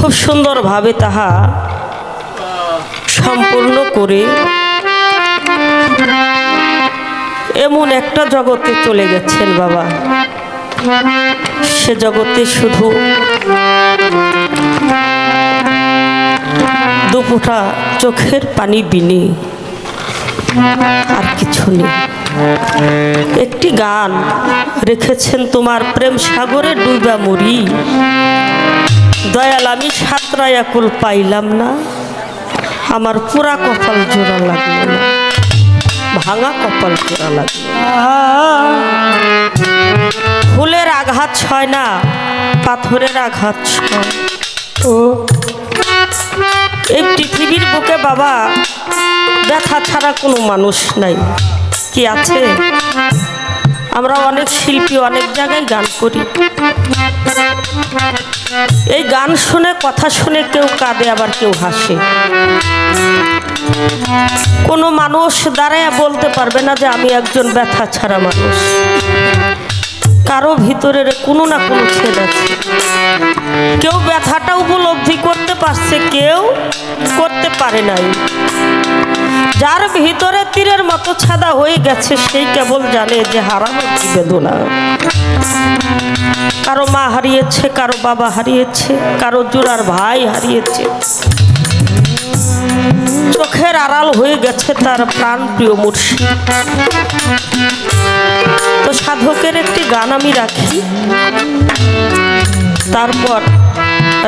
খুব সুন্দরভাবে তাহা সম্পূর্ণ করে এমন একটা জগতে চলে গেছেন বাবা। সে জগতে শুধু দুফোঁটা চোখের পানি বিনে আর কিছু নেই। একটি গান রেখেছেন, তোমার প্রেম সাগরে ডুবা মরি, দয়াল আমি সাঁতরায়া কুল পাইলাম না, আমার পুরা কপাল জোড়া লাগলো না, ভাঙা কপাল জোড়া লাগলো। ফুলের আঘাত ছয় না, পাথরের আঘাত ছয়। এই পৃথিবীর বুকে বাবা ব্যথা ছাড়া কোনো মানুষ নাই, কি আছে? আমরা অনেক শিল্পী অনেক জায়গায় গান করি, এই গান শুনে কথা শুনে কেউ কাঁদে আবার কেউ হাসে। কোনো মানুষ দাঁড়ায় বলতে পারবে না যে আমি একজন ব্যথা ছাড়া মানুষ। কারো ভিতরের কোনো না কোনো ছেদ আছে, কেউ ব্যথাটা উপলব্ধি করতে পারছে, কেউ করতে পারে নাই। যার ভিতরে তীরের মতো ছাদা হয়ে গেছে সেই কেবল জানে যে হারানোর কি বেদনা। কারো মা হারিয়েছে, কারো বাবা হারিয়েছে, কারো জোড়ার ভাই হারিয়েছে, চোখের আড়াল হয়ে গেছে তার প্রাণ প্রিয় মুর্শিদ। তো সাধকের একটি গান আমি রাখি, তারপর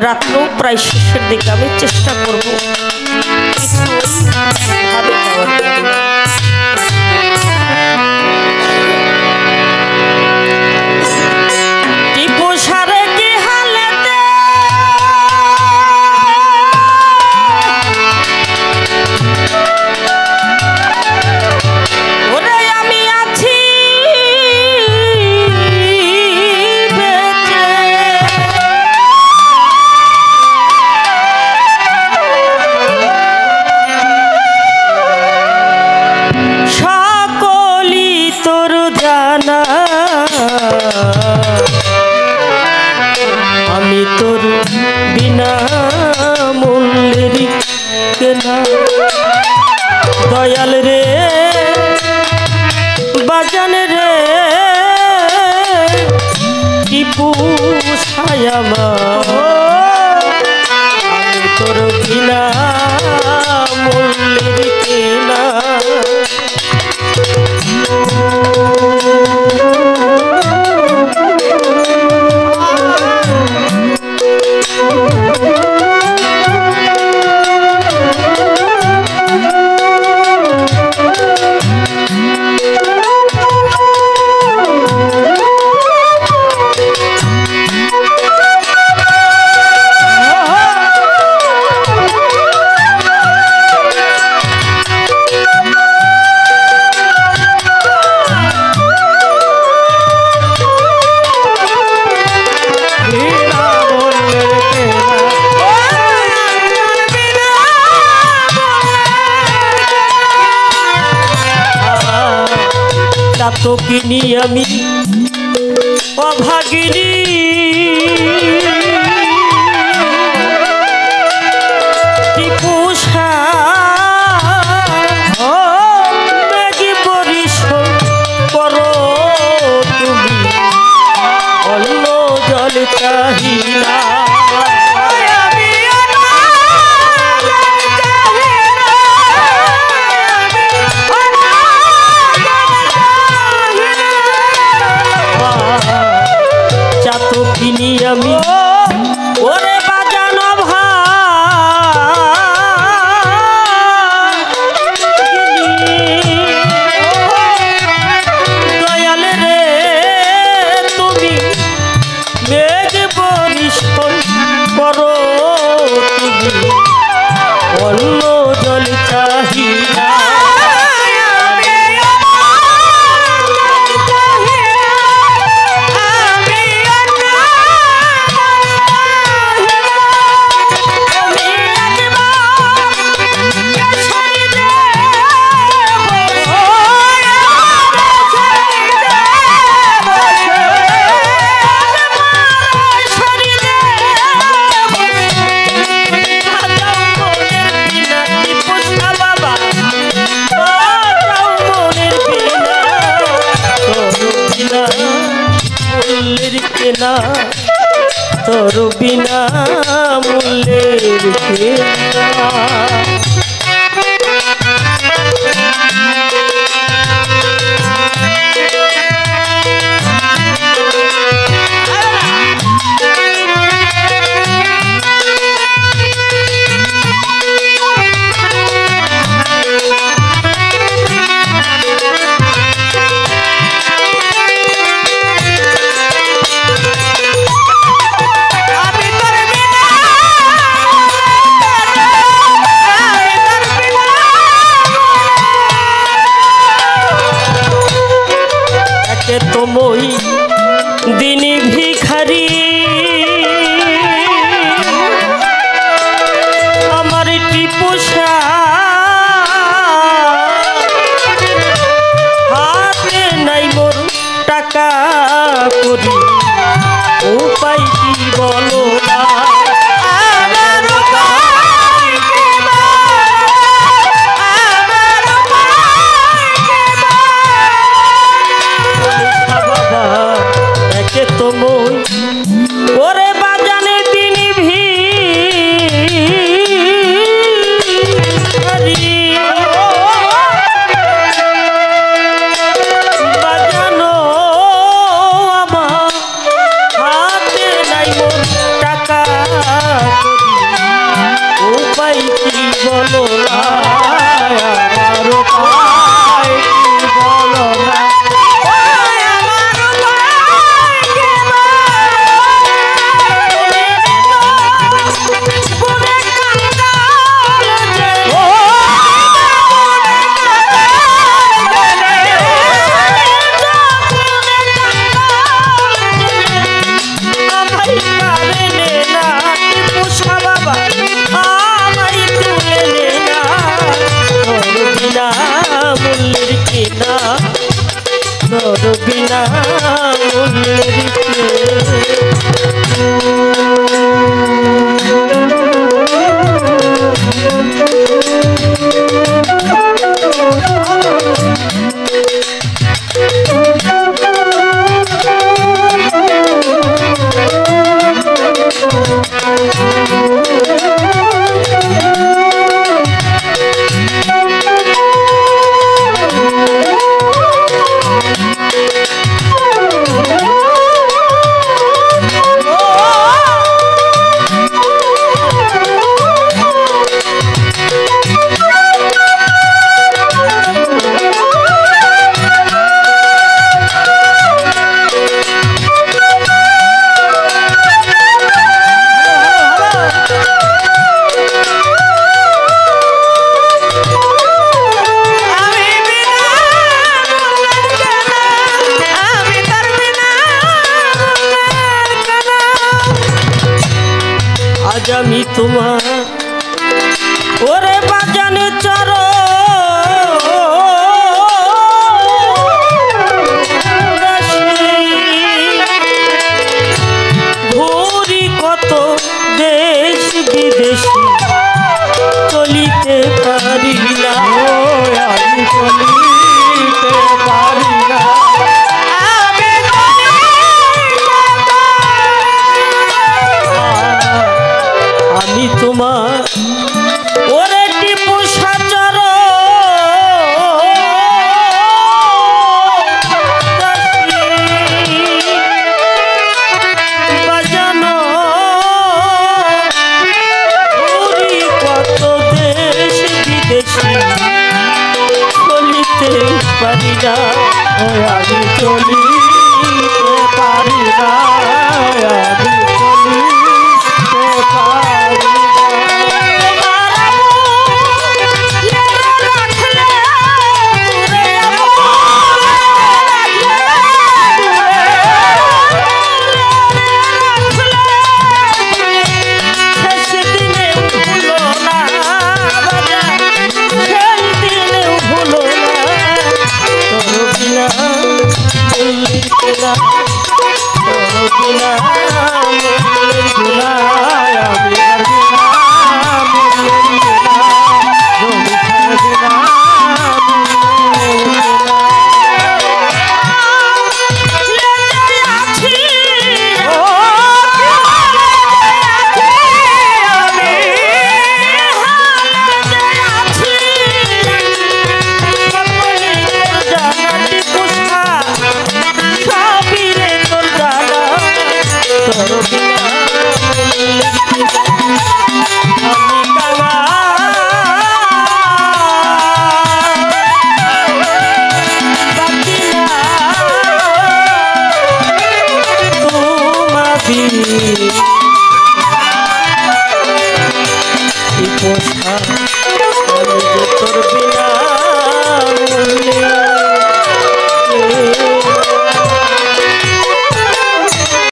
রাত্রেও প্রায় শেষের দিকে আমি চেষ্টা করব কিছু ভাবে যাওয়ার জন্য। আমি তোর বিনা মূল্যের কেনা, দয়াল রে বাজান রে টিপু ছায়ামা, আমি তোর বিনা মূল্যের কেনা। তো কিনি আমি অভাগিনী, টিপুষা মেঘি পরিশোধ করো তুমি, অন্য জল চাহিনা। আমি ওরে বাজানো দয়াল রে তুমি মেঘ বরিশোধ করো তুমি, অন্য জল চাহিনা। তোর বিনা মূল্যের খেলা। তোমই দিনী ভিখারি আমার টিপোষা হাতে নাই মোর টাকা করি উপায় কি বলো না। ওরে বাজানে দিনী ভিখারি বাজানো আমার হাতে নাই মোর টাকা উপায় কি বলো না। উপায় কি বলো না। তোর বিনা মূল্যের আমি তোমার ওরে বাজানে চর ঘুরি কত দেশ বিদেশি চলিতে পারি না। আমি চলিতে পারি না। আমি তোমার ওরে টিপোষা চর বাজানো ঘুরি কত দেশ বিদেশি চলিতে পারি না। আমি চলিতে পারি না। আমি চলিতে পারি না। তোর বিনা করো বিনা আমি কাঙাল তোমাবি